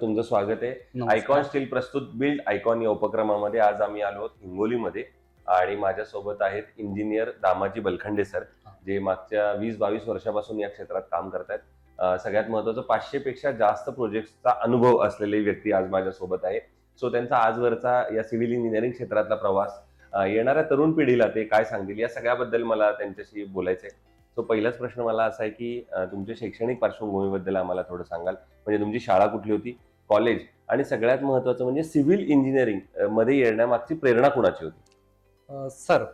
तुमचं स्वागत आहे. नमस्कार. आयकॉन स्टील प्रस्तुत बिल्ड आयकॉन या उपक्रमामध्ये आज आम्ही आलो आहोत हिंगोलीमध्ये आणि माझ्यासोबत आहेत इंजिनियर दामाजी बलखंडे सर, जे मागच्या 20-22 वर्षापासून या क्षेत्रात काम करतायत. सगळ्यात महत्वाचं 500 पेक्षा जास्त प्रोजेक्टचा अनुभव असलेली व्यक्ती आज माझ्यासोबत आहे. सो त्यांचा आजवरचा या सिव्हिल इंजिनिअरिंग क्षेत्रातला प्रवास, येणाऱ्या तरुण पिढीला ते काय सांगतील या सगळ्याबद्दल मला त्यांच्याशी बोलायचंय. सो पहिलाच प्रश्न मला असा आहे की तुमच्या शैक्षणिक पार्श्वभूमीबद्दल आम्हाला थोडं सांगाल. म्हणजे तुमची शाळा कुठली होती, कॉलेज, आणि सगळ्यात महत्वाचं म्हणजे सिव्हिल इंजिनिअरिंग मध्ये येण्यामागची प्रेरणा कुणाची होती? सर,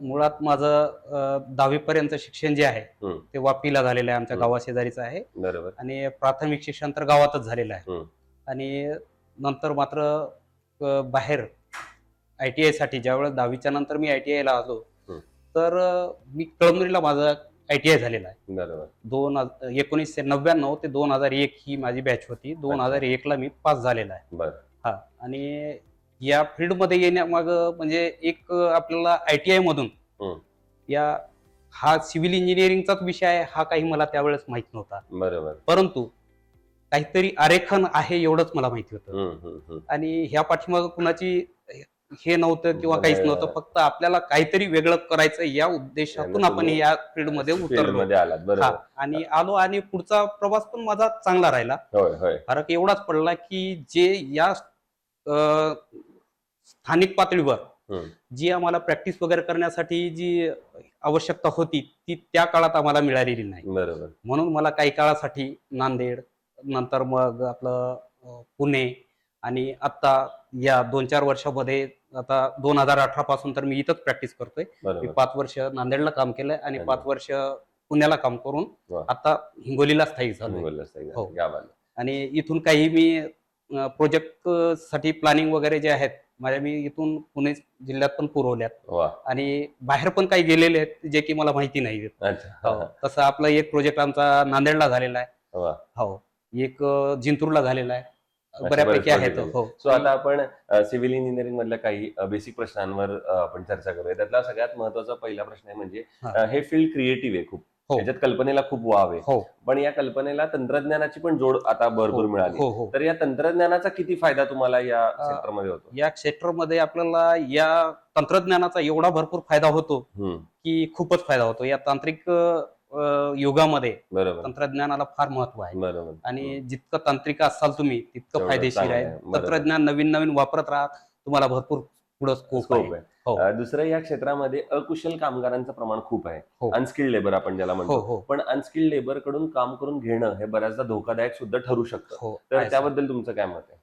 मुळात माझं 10वी पर्यंत शिक्षण जे आहे ते वापीला झालेलं आहे, आमच्या गावाशेजारीच आहे. बरोबर. आणि प्राथमिक शिक्षण तर गावातच झालेलं आहे. आणि नंतर मात्र बाहेर ITI साठी ज्यावेळेस 10वीच्या नंतर मी ITI ला आलो, तर मी कळमनुरीला माझं ITI झालेलं आहे. बरोबर. 1999 ते 2001 ही माझी बॅच होती. 2001 ला मी पास झालेला आहे. बरं. हा, आणि या फील्डमध्ये येण्यामाग म्हणजे एक आपल्याला ITI मधून हा सिव्हिल इंजिनिअरिंगचाच विषय आहे हा काही मला त्यावेळेस माहित नव्हता. बरोबर. परंतु काहीतरी आरेखन आहे एवढंच मला माहिती होतं. आणि ह्या पाठीमाग कुणाची हे नव्हतं किंवा काहीच नव्हतं, फक्त आपल्याला काहीतरी वेगळं करायचं या उद्देशातून आपण या फील्डमध्ये उतरलो. आणि आलो, आणि पुढचा प्रवास पण माझा चांगला राहिला. फरक एवढाच पडला की जे या स्थानिक पातळीवर जी आम्हाला प्रॅक्टिस वगैरे करण्यासाठी जी आवश्यकता होती ती त्या काळात आम्हाला मिळालेली नाही. बरोबर. म्हणून मला काही काळासाठी नांदेड, नंतर मग आपलं पुणे, आणि आता या 2-4 वर्षामध्ये, आता 2018 पासून तर मी इथंच प्रॅक्टिस करतोय. मी 5 वर्ष नांदेडला काम केलंय आणि 5 वर्ष पुण्याला काम करून आता हिंगोलीला स्थायिक झालो. आणि इथून काही मी प्रोजेक्ट साठी प्लॅनिंग वगैरे जे आहेत माझ्या, मी इथून पुणे जिल्ह्यात पण पुरवल्यात आणि बाहेर पण काही गेलेले आहेत जे की मला माहिती नाही. तसं आपलं एक प्रोजेक्ट आमचा नांदेडला झालेला आहे. हो, एक जिंतूरला झालेला आहे. बऱ्यापैकी आहेत. सो आता आपण सिव्हिल इंजिनिअरिंग मधल्या काही बेसिक प्रश्नांवर आपण चर्चा करूया. त्यातला सगळ्यात महत्वाचा पहिला प्रश्न आहे म्हणजे हे फील्ड क्रिएटिव्ह आहे खूप, त्याच्यात कल्पनेला खूप वाव आहे, पण या कल्पनेला तंत्रज्ञानाची पण जोड आता भरपूर मिळाली. तर या तंत्रज्ञानाचा किती फायदा तुम्हाला या क्षेत्रामध्ये होतो? या क्षेत्रामध्ये आपल्याला या तंत्रज्ञानाचा एवढा भरपूर फायदा होतो की खूपच फायदा होतो. या तांत्रिक युगामध्ये तंत्रज्ञानाला फार महत्व आहे. आणि जितकं तांत्रिक असाल तुम्ही तितकं फायदेशीर आहे. तंत्रज्ञान नवीन नवीन वापरत राहा, तुम्हाला भरपूर पुढे स्कोप आहे. दुसरं, या क्षेत्रामध्ये अकुशल कामगारांचं प्रमाण खूप आहे. अनस्किल्ड लेबर आपण ज्याला म्हणतो. पण अनस्किल्ड लेबर कडून काम करून घेणं हे बऱ्याचदा धोकादायक सुद्धा ठरू शकतं. तर त्याबद्दल तुमचं काय मत आहे?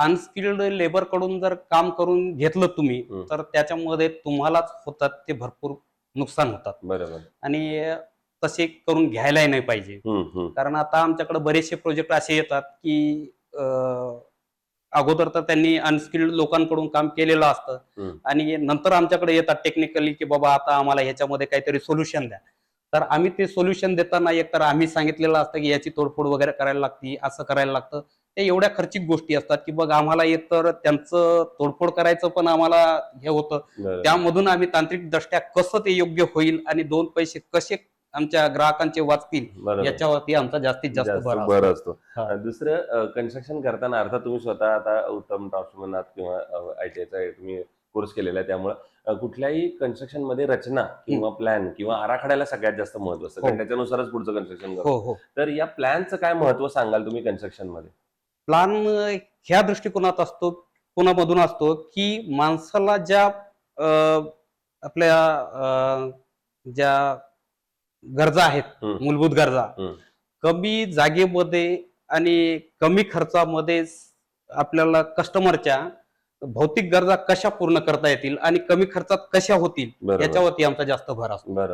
अनस्किल्ड लेबर कडून जर काम करून घेतलं तुम्ही तर त्याच्यामध्ये तुम्हालाच होतात ते भरपूर नुकसान होतात. बरोबर. आणि तसे करून घ्यायलाही नाही पाहिजे. कारण आता आमच्याकडे बरेचसे प्रोजेक्ट असे येतात की अगोदर तर त्यांनी अनस्किल्ड लोकांकडून काम केलेलं असतं आणि नंतर आमच्याकडे येतात टेक्निकली की बाबा आता आम्हाला ह्याच्यामध्ये काहीतरी सोल्युशन द्या. तर आम्ही ते सोल्युशन देताना एकतर आम्ही सांगितलेलं असतं की याची तोडफोड वगैरे करायला लागते, असं करायला लागतं. ते एवढ्या खर्चिक गोष्टी असतात की बघ आम्हाला एकतर त्यांचं तोडफोड करायचं पण आम्हाला हे होतं. त्यामधून आम्ही तांत्रिक दृष्ट्या कसं ते योग्य होईल आणि 2 पैसे कसे आमच्या ग्राहकांचे वाचतील याच्यावरती आमचा जास्तीत जास्त भर असतो. दुसरं, कन्स्ट्रक्शन करताना अर्थात तुम्ही स्वतः आता उत्तम ड्राफ्ट्समन किंवा ITIचा तुम्ही कोर्स केलेला आहे, त्यामुळे कुठल्याही कन्स्ट्रक्शन मध्ये रचना किंवा प्लॅन किंवा आराखड्याला सगळ्यात जास्त महत्व असतं, कारण त्याच्यानुसारच पुढचं कन्स्ट्रक्शन करतो. तर या प्लॅनचं काय महत्व सांगाल तुम्ही कन्स्ट्रक्शन मध्ये? प्लॅन ह्या दृष्टिकोनात असतो, कोणामधून असतो की माणसाला ज्या आपल्या ज्या गरजा आहेत, मूलभूत गरजा, कमी जागेमध्ये आणि कमी खर्चामध्ये आपल्याला कस्टमरच्या भौतिक गरजा कशा पूर्ण करता येतील आणि कमी खर्चात कशा होतील याच्यावरती आमचा जास्त भर असतो.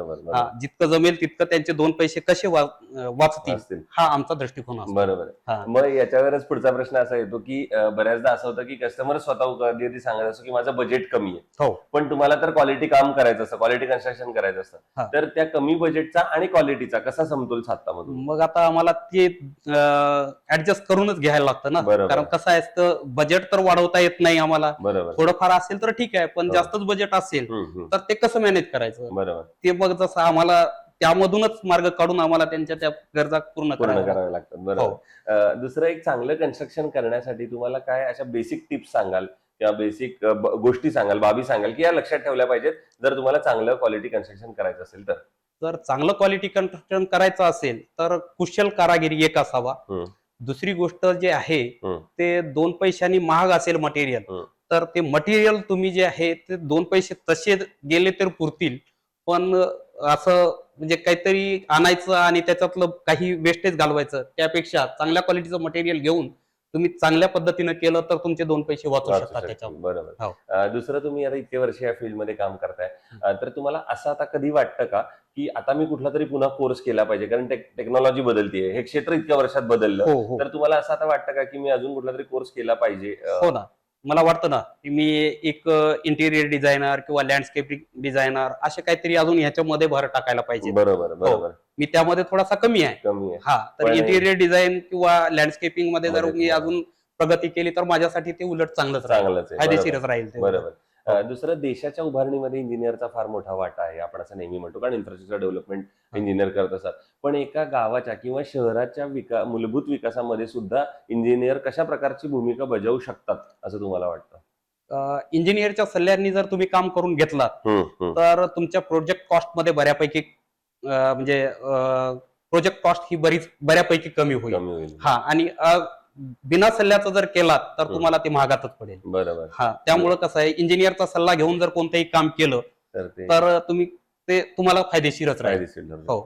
जितकं जमेल तितकं त्यांचे 2 पैसे कसे वाचतील हा आमचा दृष्टिकोन असतो. बरोबर. मग याच्यावरच पुढचा प्रश्न असा येतो की बऱ्याचदा असं होतं की कस्टमर स्वतः कधी सांगत असतो की माझं बजेट कमी आहे, पण तुम्हाला तर क्वालिटी काम करायचं असतं, क्वालिटी कन्स्ट्रक्शन करायचं असतं. तर त्या कमी बजेटचा आणि क्वालिटीचा कसा समतोल साधता? मग आता आम्हाला ते ऍडजस्ट करूनच घ्यायला लागतं ना, कारण कसं असतं बजेट तर वाढवता येत नाही आम्हाला. थोडंफार असेल तर ठीक आहे, पण जास्तच बजेट असेल तर ते कसं मॅनेज करायचं? ते बघ, जसं आम्हाला त्यामधूनच मार्ग काढून आम्हाला त्यांच्या त्या गरजा पूर्ण कराव्या लागतात. करावे लागतात. बरोबर. दुसरं एक चांगलं कन्स्ट्रक्शन करण्यासाठी तुम्हाला काय अशा बेसिक टिप्स सांगाल किंवा बेसिक गोष्टी सांगाल, बाबी सांगाल की या लक्षात ठेवल्या पाहिजेत जर तुम्हाला चांगलं क्वालिटी कन्स्ट्रक्शन करायचं असेल तर? जर चांगलं क्वालिटी कन्स्ट्रक्शन करायचं असेल तर कुशल कारागिरी एक असावा. दुसरी गोष्ट जे आहे ते 2 पैशांनी महाग असेल मटेरियल, तर ते मटेरियल तुम्ही जे आहे ते 2 पैसे तसे गेले तर पुरतील, पण असं म्हणजे काहीतरी आणायचं आणि त्याच्यातलं काही वेस्टेज घालवायचं त्यापेक्षा चांगल्या क्वालिटीचं मटेरियल घेऊन तुम्ही चांगल्या पद्धतीनं केलं तर तुमचे 2 पैसे वाचू शकतात त्याच्यावर. बरोबर. दुसरं, तुम्ही आता इतके वर्ष या फील्डमध्ये काम करताय, तर तुम्हाला असं आता कधी वाटतं का की आता मी कुठला तरी पुन्हा कोर्स केला पाहिजे, कारण टेक्नॉलॉजी बदलतीये, हे क्षेत्र इतक्या वर्षात बदललं, हो. तर तुम्हाला असं आता वाटतं का की मी अजून कुठला तरी कोर्स केला पाहिजे? हो ना, मला वाटतं ना की मी एक इंटिरियर डिझायनर किंवा लँडस्केपिंग डिझायनर असे काहीतरी अजून ह्याच्यामध्ये भर टाकायला पाहिजे. बरोबर. मी त्यामध्ये थोडासा कमी आहे. हा, तर इंटिरियर डिझाईन किंवा लँडस्केपिंग मध्ये जर मी अजून प्रगती केली तर माझ्यासाठी ते उलट चांगलंच राहील, फायदेशीरच राहील. बरोबर. दुसरं, देशाच्या उभारणीमध्ये इंजिनियरचा फार मोठा वाटा आहे, आपण असं नेहमी म्हणतो, कारण इन्फ्रास्ट्रक्चर डेव्हलपमेंट इंजिनियर करत असतात. पण एका गावाच्या किंवा शहराच्या मूलभूत विकासामध्ये सुद्धा इंजिनियर कशा प्रकारची भूमिका बजावू शकतात असं तुम्हाला वाटतं? इंजिनियरच्या सल्ल्यांनी जर तुम्ही काम करून घेतलात तर तुमच्या प्रोजेक्ट कॉस्ट मध्ये बऱ्यापैकी म्हणजे प्रोजेक्ट कॉस्ट ही बऱ्यापैकी कमी होईल. हा, आणि बिना सल्ल्याचं जर केलात तर तुम्हाला ते महागातच पडेल. बरोबर. हा, त्यामुळे कसं आहे, इंजिनियरचा सल्ला घेऊन जर कोणतंही काम केलं तर तुम्हाला फायदेशीरच राहील. हो.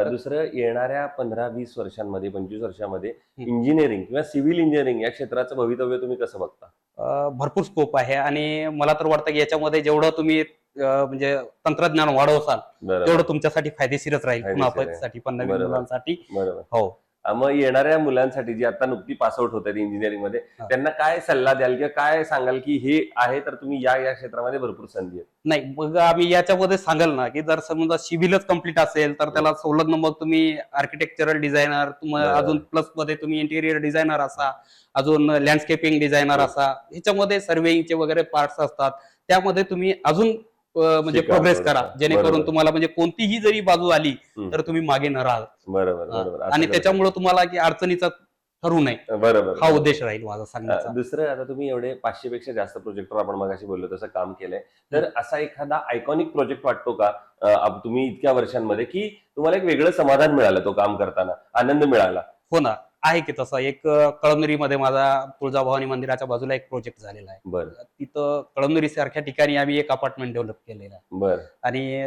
दुसरं, येणाऱ्या 15-20 वर्षांमध्ये, 25 वर्षांमध्ये इंजिनिअरिंग किंवा सिव्हिल इंजिनिअरिंग या क्षेत्राचं भवितव्य तुम्ही कसं बघता? भरपूर स्कोप आहे आणि मला तर वाटतं की याच्यामध्ये जेवढं तुम्ही म्हणजे तंत्रज्ञान वाढवसाल तेवढं तुमच्यासाठी फायदेशीरच राहील, पुन्हा पण नवीन मुलांसाठी. बरोबर. हो. मग येणाऱ्या मुलांसाठी जी आता नुकती पासआउट होत आहेत इंजिनिअरिंग मध्ये, त्यांना काय सल्ला द्याल किंवा काय सांगाल की हे आहे तर तुम्ही या क्षेत्रामध्ये भरपूर संधी आहे? नाही, मग आम्ही याच्यामध्ये सांगाल ना की जर समजा सिव्हिलच कम्प्लीट असेल तर त्याला संलग्न मग तुम्ही आर्किटेक्चरल डिझायनर, अजून प्लस मध्ये तुम्ही इंटिरियर डिझायनर असा, अजून लँडस्केपिंग डिझायनर असा, ह्याच्यामध्ये सर्वेइंगचे वगैरे पार्ट्स असतात, त्यामध्ये तुम्ही अजून म्हणजे प्रोग्रेस करा, जेणेकरून तुम्हाला म्हणजे कोणतीही जरी बाजू आली तर तुम्ही मागे न राहाल. बरोबर. आणि त्याच्यामुळे तुम्हाला की अडचणीचा ठरू नये, बरोबर, हा उद्देश राहील माझा सांगण्याचा. दुसरं, आता तुम्ही एवढे 500 पेक्षा जास्त प्रोजेक्टवर आपण मगाशी बोललो तसं काम केलंय, तर असा एखादा आयकॉनिक प्रोजेक्ट वाटतो का तुम्ही इतक्या वर्षांमध्ये की तुम्हाला एक वेगळं समाधान मिळालं तो काम करताना, आनंद मिळाला? हो ना, आहे की तसा एक कळमनुरीमध्ये माझा तुळजाभवानी मंदिराच्या बाजूला एक प्रोजेक्ट झालेला आहे. बरं. तिथं कळमनुरी सारख्या ठिकाणी आम्ही एक अपार्टमेंट डेव्हलप केलेलं आहे. बरं. आणि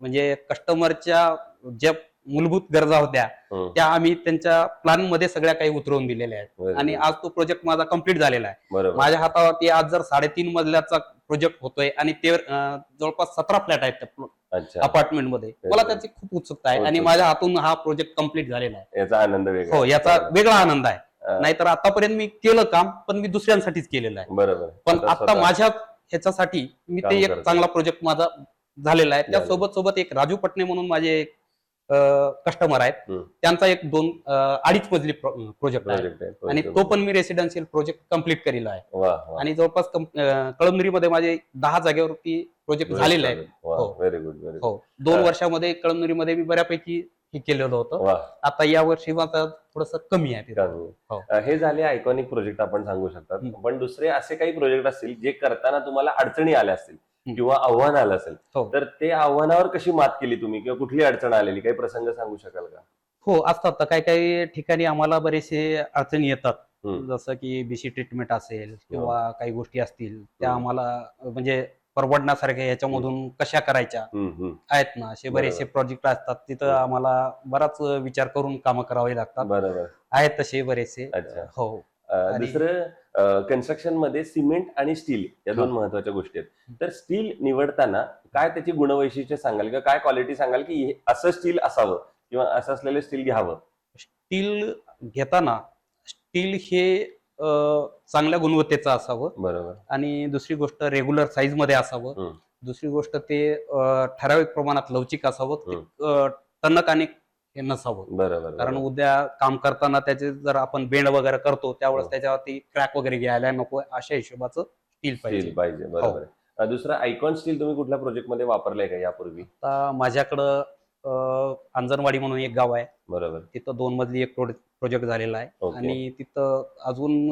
म्हणजे कस्टमरच्या ज्या मूलभूत गरजा होत्या त्या आम्ही त्यांच्या प्लॅन मध्ये सगळ्या काही उतरवून दिलेल्या आहेत, आणि आज तो प्रोजेक्ट माझा कम्प्लीट झालेला आहे. माझ्या हातावरती आज जर 3.5 मजल्याचा प्रोजेक्ट होतोय आणि ते जवळपास 17 फ्लॅट आहेत अपार्टमेंट मध्ये. मला त्याची खूप उत्सुकता आहे आणि माझ्या हातून हा प्रोजेक्ट कम्प्लीट झालेला आहे. याचा आनंद वेगळा. हो, याचा वेगळा आनंद आहे. नाहीतर आतापर्यंत मी केलं काम, पण मी दुसऱ्यांसाठीच केलेलं आहे. बरोबर. पण आता माझ्या ह्याच्यासाठी मी ते एक चांगला प्रोजेक्ट माझा झालेला आहे. त्या सोबत एक राजू पटणे म्हणून माझे कस्टमर आहेत, त्यांचा एक 2-2.5 मजली प्रोजेक्ट आहे आणि तो पण मी रेसिडेन्शियल प्रोजेक्ट कम्प्लीट केलेला आहे. आणि जवळपास कळमनुरीमध्ये माझे 10 जागेवरती प्रोजेक्ट झालेले आहेत. Very good. हो, 2 वर्षामध्ये कळमनुरीमध्ये मी बऱ्यापैकी हे केलेलं होतं. आता या वर्षी माझं थोडस कमी आहे. हे झाले आयकॉनिक प्रोजेक्ट आपण सांगू शकतात, पण दुसरे असे काही प्रोजेक्ट असतील जे करताना तुम्हाला अडचणी आल्या असतील किंवा आव्हान आलं असेल, तर ते आव्हानावर कशी मात केली तुम्ही किंवा कुठली अडचण आलेली, काही प्रसंग सांगू शकाल का? हो, असतात. काही काही ठिकाणी आम्हाला बरेचसे अडचणी येतात, जसं की बीसी ट्रीटमेंट असेल किंवा काही गोष्टी असतील त्या आम्हाला म्हणजे परवडण्यासारख्या ह्याच्यामधून कशा करायच्या आहेत ना, असे बरेचसे प्रोजेक्ट असतात. तिथं आम्हाला बराच विचार करून कामं करावी लागतात. बरोबर. आहेत तसे बरेचसे. हो. दुसरं, कन्स्ट्रक्शन मध्ये सिमेंट आणि स्टील या 2 महत्वाच्या गोष्टी आहेत. तर स्टील निवडताना काय त्याची गुणवैशिष्ट्ये सांगाल किंवा काय क्वालिटी सांगाल की असं स्टील असावं किंवा असं असलेलं स्टील घ्यावं? स्टील घेताना स्टील हे चांगल्या गुणवत्तेचं असावं. बरोबर. आणि दुसरी गोष्ट रेग्युलर साईज मध्ये असावं. दुसरी गोष्ट ते ठराविक प्रमाणात लवचिक असावं, टणक आणि हे नसावं. बरोबर. कारण उद्या काम करताना त्याचे जर आपण बेंड वगैरे करतो त्यावेळेस त्याच्यावरती क्रॅक वगैरे घ्यायला नको, अशा हिशोबाचं स्टील पाहिजे. बरोबर. दुसरं, आयकॉन स्टील तुम्ही कुठल्या प्रोजेक्ट मध्ये वापरलंय का यापूर्वी? आता माझ्याकडं अंजनवाडी म्हणून एक गाव आहे, बरोबर. तिथं 2 मजली एक प्रोजेक्ट झालेला आहे. ओके. आणि तिथं अजून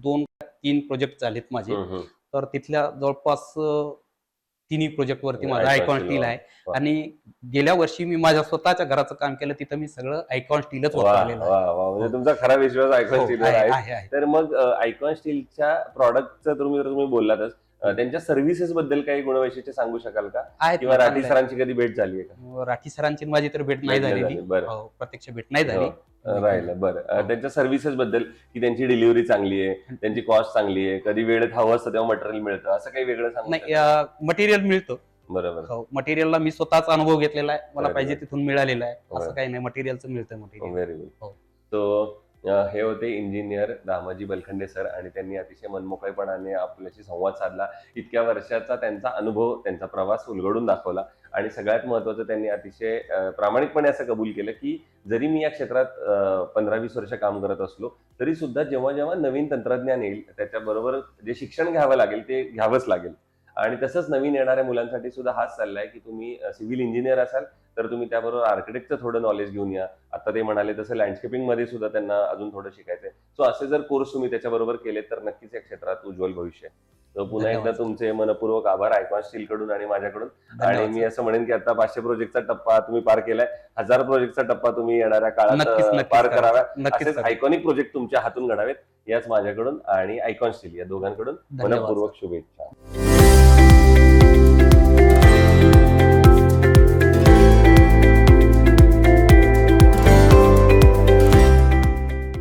2-3 प्रोजेक्ट झालेत माझे. हम्म, हम्म. तर तिथल्या जवळपास तिन्ही प्रोजेक्ट वरती माझा Icon आयकॉन Steel स्टील वा. आहे. वा. आणि गेल्या वर्षी मी माझ्या स्वतःच्या घराचं काम केलं, तिथं मी सगळं आयकॉन स्टीलच वा वापरलेलं आहे. वा वा, म्हणजे तुमचा खरा विश्वास आयकॉन हो, स्टीलवर आहे, आहे. आहे, आहे. तर मग आयकॉन स्टीलच्या प्रॉडक्टचं तुम्ही बोललातच, त्यांच्या सर्व्हिसेस बद्दल काही गुणवैशिष्ट्य सांगू शकाल का? आहेत किंवा ना, राठी चांगलं आहे. सरांची कधी भेट झाली आहे का? राठी सरांची माझी तर भेट नाही भेट नाही झालेली. झाली, बरं. हो, प्रत्यक्ष भेट नाही झाली. राहिलं बरं. हो. त्यांच्या सर्व्हिसेस बद्दल, की त्यांची डिलिव्हरी चांगली आहे, त्यांची कॉस्ट चांगली आहे, कधी वेळेत हवं असतं तेव्हा मटेरियल मिळतं, असं काही वेगळं सांगू नाही, शकाल? मटेरियल मिळतं. बरोबर. हो, मटेरियलला मी स्वतःच अनुभव घेतलेला आहे, मला बरं, पाहिजे बरं. तिथून मिळालेलं आहे. बरं. असं काही नाही, मटेरियलचं मिळतं मटेरियल. Very good. हो. सो हे होते इंजिनियर दामाजी बलखंडे सर, आणि त्यांनी अतिशय मनमोकळेपणाने आपल्याशी संवाद साधला. इतक्या वर्षाचा त्यांचा अनुभव, त्यांचा प्रवास उलगडून दाखवला. आणि सगळ्यात महत्त्वाचं, त्यांनी अतिशय प्रामाणिकपणे असं कबूल केलं की जरी मी या क्षेत्रात 15-20 वर्ष काम करत असलो तरी सुद्धा जेव्हा जेव्हा नवीन तंत्रज्ञान येईल त्याच्याबरोबर जे शिक्षण घ्यावं लागेल ते घ्यावंच लागेल. आणि तसंच नवीन येणाऱ्या मुलांसाठी सुद्धा हाच सल्ला आहे की तुम्ही सिव्हिल इंजिनियर असाल तर तुम्ही त्याबरोबर आर्किटेक्टचं थोडं नॉलेज घेऊन या. आता ते म्हणाले तसं लँडस्केपिंग मध्ये सुद्धा त्यांना अजून थोडं शिकायचंय. सो असे जर कोर्स तुम्ही त्याच्याबरोबर केले तर नक्कीच या क्षेत्रात उज्ज्वल भविष्य आहे. तर पुन्हा एकदा धन्यवाद. तुमचे मनपूर्वक आभार आयकॉन स्टील कडून आणि माझ्याकडून. आणि धन्यवाद मी सर. असं म्हणेन की आता 500 प्रोजेक्टचा टप्पा तुम्ही पार केलाय, 1000 प्रोजेक्टचा टप्पा तुम्ही येणाऱ्या काळात नक्कीच नक्कीच पार करा. करावा. नक्कीच असेच करा. आयकॉनिक प्रोजेक्ट तुमच्या हातून घडावेत याच माझ्याकडून आणि आयकॉन स्टील या दोघांकडून धन्यवाद मनपूर्वक सर. शुभेच्छा.